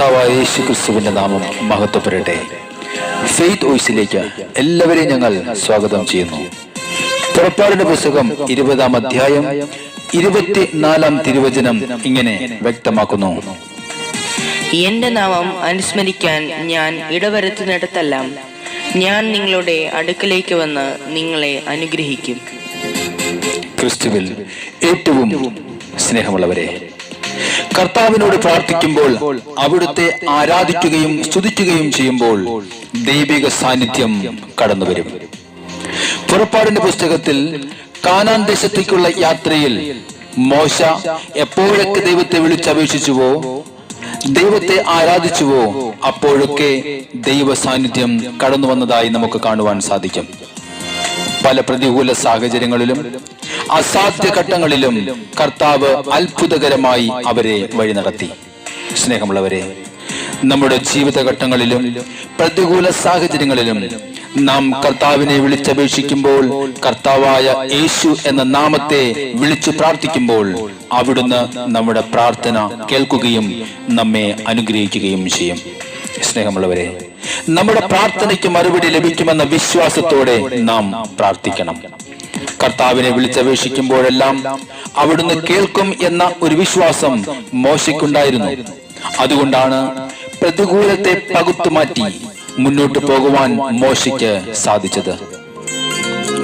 കർത്താവായ യേശു ക്രിസ്തുവിന്റെ നാമം മഹത്വപ്പെടട്ടെ. ഫെയ്ത്ത് വോയിസിലേക്ക് എല്ലാവരെയും ഞങ്ങൾ സ്വാഗതം ചെയ്യുന്നു. പുറപ്പാടിന്റെ പുസ്തകം 20-ാം അധ്യായം 24-ാം തിരുവചനം ഇങ്ങനെ വ്യക്തമാക്കുന്നു: എന്റെ നാമം അനുസ്മരിക്കാൻ ഞാൻ ഇടവരുത്തുന്നിടത്തെല്ലാം ഞാൻ നിങ്ങളുടെ അടുക്കലേക്ക് വന്ന് നിങ്ങളെ അനുഗ്രഹിക്കും. ക്രിസ്തുവിൽ ഏറ്റവും സ്നേഹമുള്ളവരെ, കർത്താവിനോട് പ്രാർത്ഥിക്കുമ്പോൾ, അവിടുത്തെ ആരാധിക്കുകയും സ്തുതിക്കുകയും ചെയ്യുമ്പോൾ ദൈവിക സാന്നിധ്യം കടന്നുവരും. പുറപ്പാടിന്റെ പുസ്തകത്തിൽ കാനാൻ ദേശത്തേക്കുള്ള യാത്രയിൽ മോശ എപ്പോഴൊക്കെ ദൈവത്തെ വിളിച്ചപേക്ഷിച്ചുവോ, ദൈവത്തെ ആരാധിച്ചുവോ, അപ്പോഴൊക്കെ ദൈവ സാന്നിധ്യം കടന്നു വന്നതായി നമുക്ക് കാണുവാൻ സാധിക്കും. പല പ്രതികൂല സാഹചര്യങ്ങളിലും അസാധ്യ ഘട്ടങ്ങളിലും കർത്താവ് അത്ഭുതകരമായി അവരെ വഴി നടത്തി. സ്നേഹമുള്ളവരെ, നമ്മുടെ ജീവിതഘട്ടങ്ങളിലും പ്രതികൂല സാഹചര്യങ്ങളിലും നാം കർത്താവിനെ വിളിച്ചപേക്ഷിക്കുമ്പോൾ, കർത്താവായ യേശു എന്ന നാമത്തെ വിളിച്ചു പ്രാർത്ഥിക്കുമ്പോൾ, അവിടുന്ന് നമ്മുടെ പ്രാർത്ഥന കേൾക്കുകയും നമ്മെ അനുഗ്രഹിക്കുകയും ചെയ്യും. സ്നേഹമുള്ളവരെ, നമ്മുടെ പ്രാർത്ഥനയ്ക്ക് മറുപടി ലഭിക്കുമെന്ന വിശ്വാസത്തോടെ നാം പ്രാർത്ഥിക്കണം. കർത്താവിനെ വിളിച്ചപേക്ഷിക്കുമ്പോഴെല്ലാം അവിടുന്ന് കേൾക്കും എന്ന ഒരു വിശ്വാസം മോശയ്ക്കുണ്ടായിരുന്നു. അതുകൊണ്ടാണ് പ്രതികൂലത്തെ പകുത്തുമാറ്റി മുന്നോട്ട് പോകുവാൻ മോശയ്ക്ക് സാധിച്ചത്.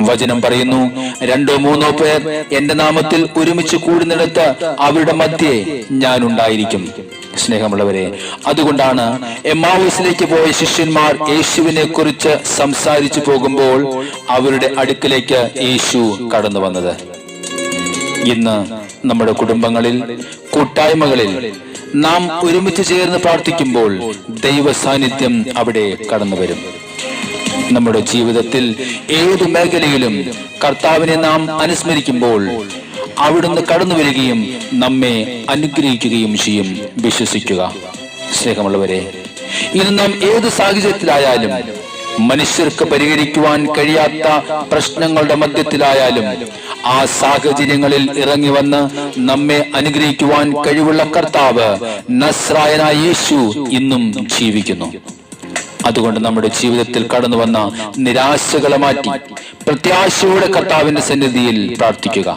വചനം പറയുന്നു, 2-3 പേർ എന്റെ നാമത്തിൽ ഒരുമിച്ച് കൂടുന്നിടത്ത് അവരുടെ മധ്യേ ഞാൻ ഉണ്ടായിരിക്കും. സ്നേഹമുള്ളവരെ, അതുകൊണ്ടാണ് എമ്മാവൂസിലേക്ക് പോയ ശിഷ്യന്മാർ യേശുവിനെ കുറിച്ച് സംസാരിച്ചു പോകുമ്പോൾ അവരുടെ അടുക്കലേക്ക് യേശു കടന്നു വന്നത്. ഇന്ന് നമ്മുടെ കുടുംബങ്ങളിൽ, കൂട്ടായ്മകളിൽ നാം ഒരുമിച്ച് ചേർന്ന് പ്രാർത്ഥിക്കുമ്പോൾ ദൈവ സാന്നിധ്യം അവിടെ കടന്നു വരും. നമ്മുടെ ജീവിതത്തിൽ ഏത് മേഖലയിലും കർത്താവിനെ നാം അനുസ്മരിക്കുമ്പോൾ അവിടുന്ന് കടന്നു വരികയും നമ്മെ അനുഗ്രഹിക്കുകയും ചെയ്യും. വിശ്വസിക്കുക. സ്നേഹമുള്ളവരെ, ഇന്ന് നാം ഏത് സാഹചര്യത്തിലായാലും, മനുഷ്യർക്ക് പരിഹരിക്കുവാൻ കഴിയാത്ത പ്രശ്നങ്ങളുടെ മധ്യത്തിലായാലും, ആ സാഹചര്യങ്ങളിൽ ഇറങ്ങി വന്ന് നമ്മെ അനുഗ്രഹിക്കുവാൻ കഴിവുള്ള കർത്താവ് നസ്രായനായ യേശു ഇന്നും ജീവിക്കുന്നു. അതുകൊണ്ട് നമ്മുടെ ജീവിതത്തിൽ കടന്നു വന്ന നിരാശകളെ മാറ്റി പ്രത്യാശയോടെ കർത്താവിന്റെ സന്നിധിയിൽ പ്രാർത്ഥിക്കുക.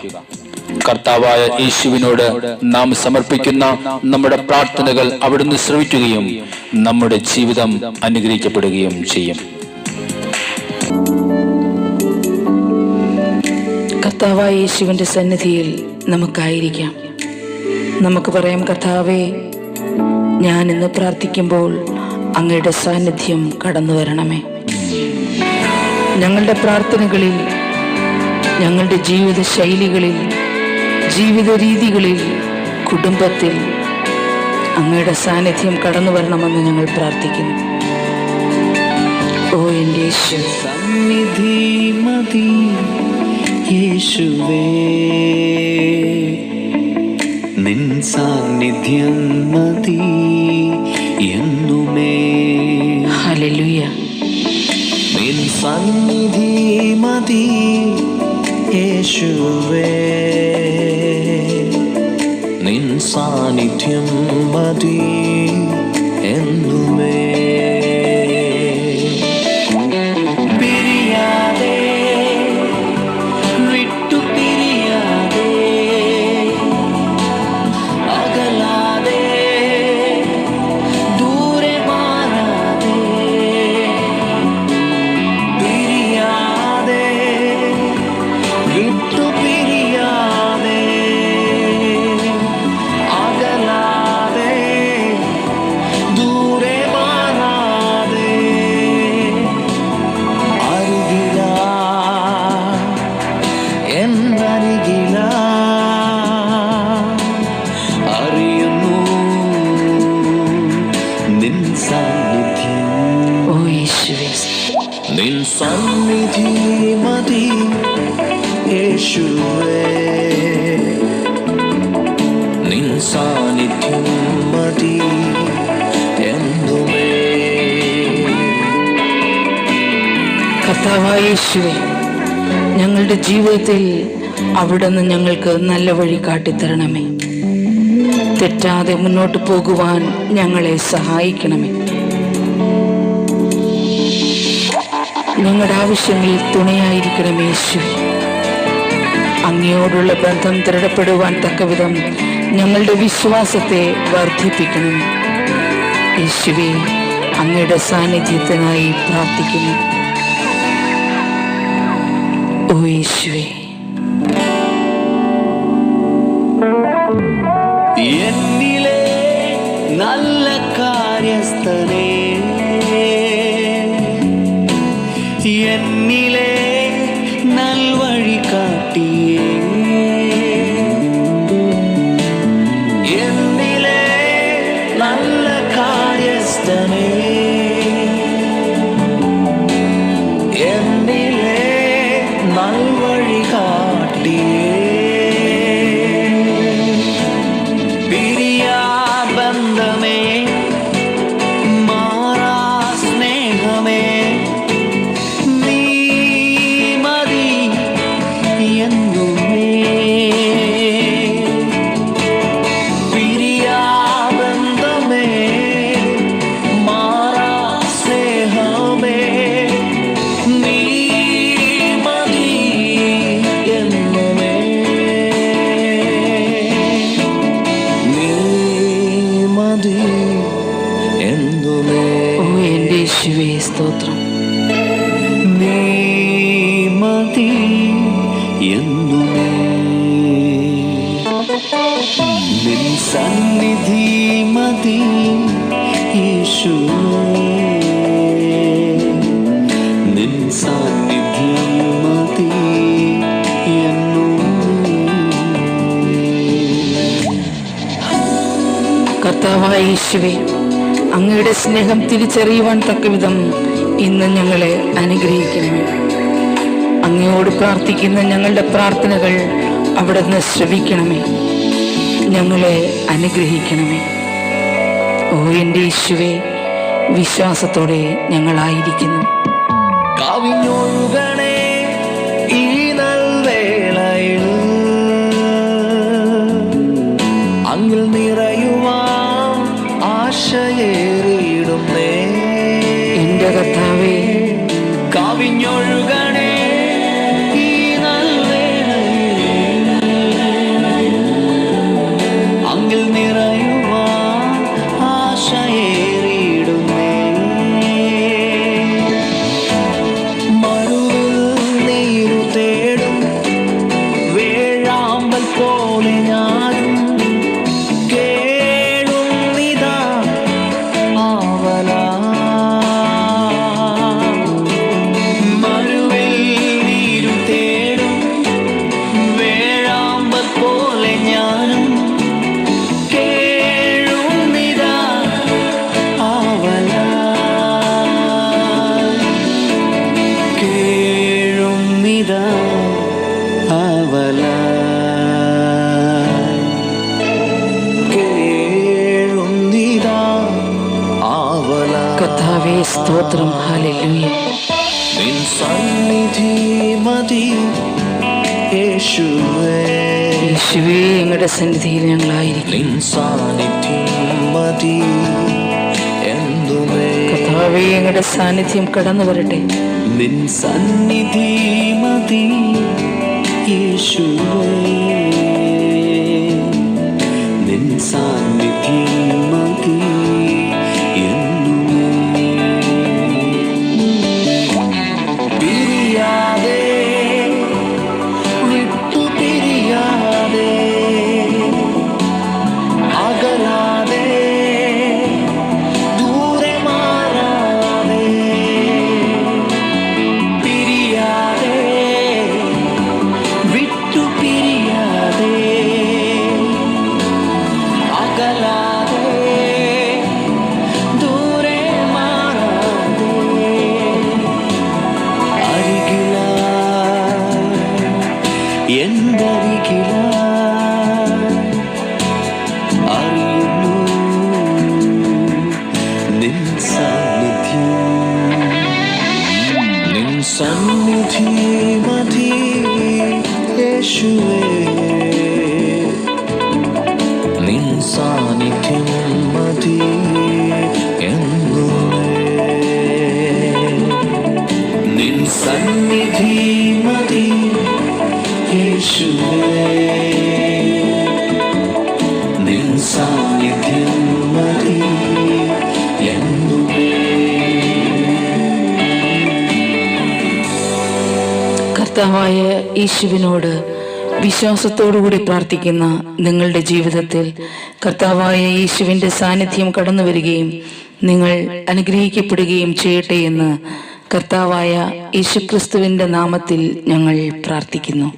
കർത്താവായ യേശുവിനോട് നാം സമർപ്പിക്കുന്ന നമ്മുടെ പ്രാർത്ഥനകൾ അവിടുന്ന് ശ്രവിക്കുകയും നമ്മുടെ ജീവിതം അനുഗ്രഹിക്കപ്പെടുകയും ചെയ്യും. കർത്താവായ യേശുവിന്റെ സന്നിധിയിൽ നമുക്കായിരിക്കാം. നമുക്ക് പറയാം, കർത്താവേ, ഞാൻ ഇന്ന് പ്രാർത്ഥിക്കുമ്പോൾ അങ്ങയുടെ സാന്നിധ്യം കടന്നു വരണമേ. ഞങ്ങളുടെ പ്രാർത്ഥനകളിൽ, ഞങ്ങളുടെ ജീവിത ശൈലികളിൽ, ജീവിത രീതികളിൽ, കുടുംബത്തിൽ അങ്ങയുടെ സാന്നിധ്യം കടന്നു വരണമെന്ന് ഞങ്ങൾ പ്രാർത്ഥിക്കുന്നു. ഓ എൻ്റെ യേശു, സന്നിധി മതി യേശുവേ, നിൻ സാന്നിധ്യം മതി എന്നുമേ. ഹല്ലേലൂയ. നിൻ സന്നിധി മതി യേശുവേ, നിൻ സാന്നിധ്യം മതി എന്നുമേ. പിരിയാതെ, വിട്ടു പിരിയാതെ, അകലാതെ, ദൂരെ മാറാതെ, പിരിയാതെ, വിട്ടു പിരിയാതെ, അകലാതെ, ദൂരെ മാറാതെ, അരികില, എന്നരികില, അറിയുന്നു നിൻ സാന്നിധ്യം. ഓ യേശുവേ, നിൻ സന്നിധി മതി യേശുവേ, നിൻ സാന്നിധ്യം മതി എന്നുമേ. കർത്താവായ യേശുവേ, ഞങ്ങളുടെ ജീവിതത്തിൽ അവിടുന്ന് ഞങ്ങൾക്ക് നല്ല വഴി കാട്ടിത്തരണമേ. തെറ്റാതെ മുന്നോട്ട് പോകുവാൻ ഞങ്ങളെ സഹായിക്കണമേ. ഞങ്ങളുടെ ആവശ്യങ്ങളിൽ തുണയായിരിക്കണമേ യേശുവേ. അങ്ങയോടുള്ള ബന്ധം ദൃഢപ്പെടുവാൻ തക്കവിധം ഞങ്ങളുടെ വിശ്വാസത്തെ വർദ്ധിപ്പിക്കണമേ യേശുവേ. അങ്ങയുടെ സാന്നിധ്യത്തിനായി പ്രാർത്ഥിക്കുന്നു. ഓ യേശുവേ. എന്നിലെ നല്ല കാര്യസ്ഥനേ, എന്നിലെ നൽവഴി കാട്ടിയേ, എന്നിലെ നല്ല കാര്യസ്ഥനേ, എന്നിലെ നൽവഴി കാട്ടിയേ, ബന്ധമേ, മാറാ സ്നേഹമേ, നീ മതി എന്നുമേ. പിരിയാ ബന്ധമേ, മാറാ സ്നേഹമേ, നീ മതി എന്നുമേ. ഓ എൻ്റെ യേശുവേ, സ്തോത്രം. നീ മതി എന്നുമേ. നിൻ സന്നിധി മതി യേശുവേ, നിൻ സാന്നിധ്യം മതി എന്നുമേ. കർത്താവായ യേശുവേ, അങ്ങയുടെ സ്നേഹം തിരിച്ചറിയുവാൻ തക്കവിധം ഇന്ന് ഞങ്ങളെ അനുഗ്രഹിക്കണമേ. അങ്ങയോട് പ്രാർത്ഥിക്കുന്ന ഞങ്ങളുടെ പ്രാർത്ഥനകൾ അവിടുന്ന് ശ്രവിക്കണമേ, ഞങ്ങളെ അനുഗ്രഹിക്കണമേ. ഓ എൻ്റെ യേശുവേ, വിശ്വാസത്തോടെ ഞങ്ങളായിരിക്കുന്നു. കവിഞ്ഞൊഴുകണേ ഈ നൽവേളയിൽ, അങ്ങിൽ നിറയുവാൻ ആശയേറിയിടുന്നേ. എൻ്റെ കർത്താവേ, കവിഞ്ഞൊഴുകണേ ഈ നൽവേളയിൽ, അങ്ങിൽ നിറയുവാൻ ആശയേറിയിടുന്നേ. മരുവിൽ നീരു തേടും വേഴാമ്പൽ പോലെ ഞാനും കേളുന്നിതാ ആവലാ. മരുവിൽ നീരു തേടും വേഴാമ്പൽ പോലെ ഞാനും കേളുന്നിതാ ആവലാ. കേഴുന്നിതാ ആവലാ. കേഴുന്നിതാ ആവലാ. കർത്താവേ, സ്തോത്രം. ഹല്ലേലൂയ. നിൻ സന്നിധി മതി യേശുവേ, യേശുവേ, അങ്ങയുടെ സന്നിധിയിൽ ഞങ്ങളായിരിക്കും. നിൻ സാന്നിധ്യം മതി എന്നുമേ. കർത്താവേ, അങ്ങയുടെ സാന്നിധ്യം കടന്നു വരട്ടെ. നിൻ സന്നിധി മതി യേശുവേ, നിൻ സാന്നിധ്യം മതി എന്നുമേ. പിരിയാതെ, വിട്ടു പിരിയാതെ, അകലാതെ, ദൂരെ മാറാതെ, പിരിയാതെ, വിട്ടു പിരിയാതെ, അകലാതെ, ദൂരെ മാറാതെ, അരികിലായി, എൻ്റെ അരികിലായി അറിയുന്നു നിൻ സാന്നിധ്യം. നിൻ സന്നിധി മതി യേശുവേ, നിൻ സാന്നിധ്യം മതി എന്നുമേ. കർത്താവായ യേശുവിനോട് വിശ്വാസത്തോടുകൂടി പ്രാർത്ഥിക്കുന്ന നിങ്ങളുടെ ജീവിതത്തിൽ കർത്താവായ യേശുവിൻ്റെ സാന്നിധ്യം കടന്നു വരികയും നിങ്ങൾ അനുഗ്രഹിക്കപ്പെടുകയും ചെയ്യട്ടെ എന്ന് കർത്താവായ യേശുക്രിസ്തുവിൻ്റെ നാമത്തിൽ ഞങ്ങൾ പ്രാർത്ഥിക്കുന്നു.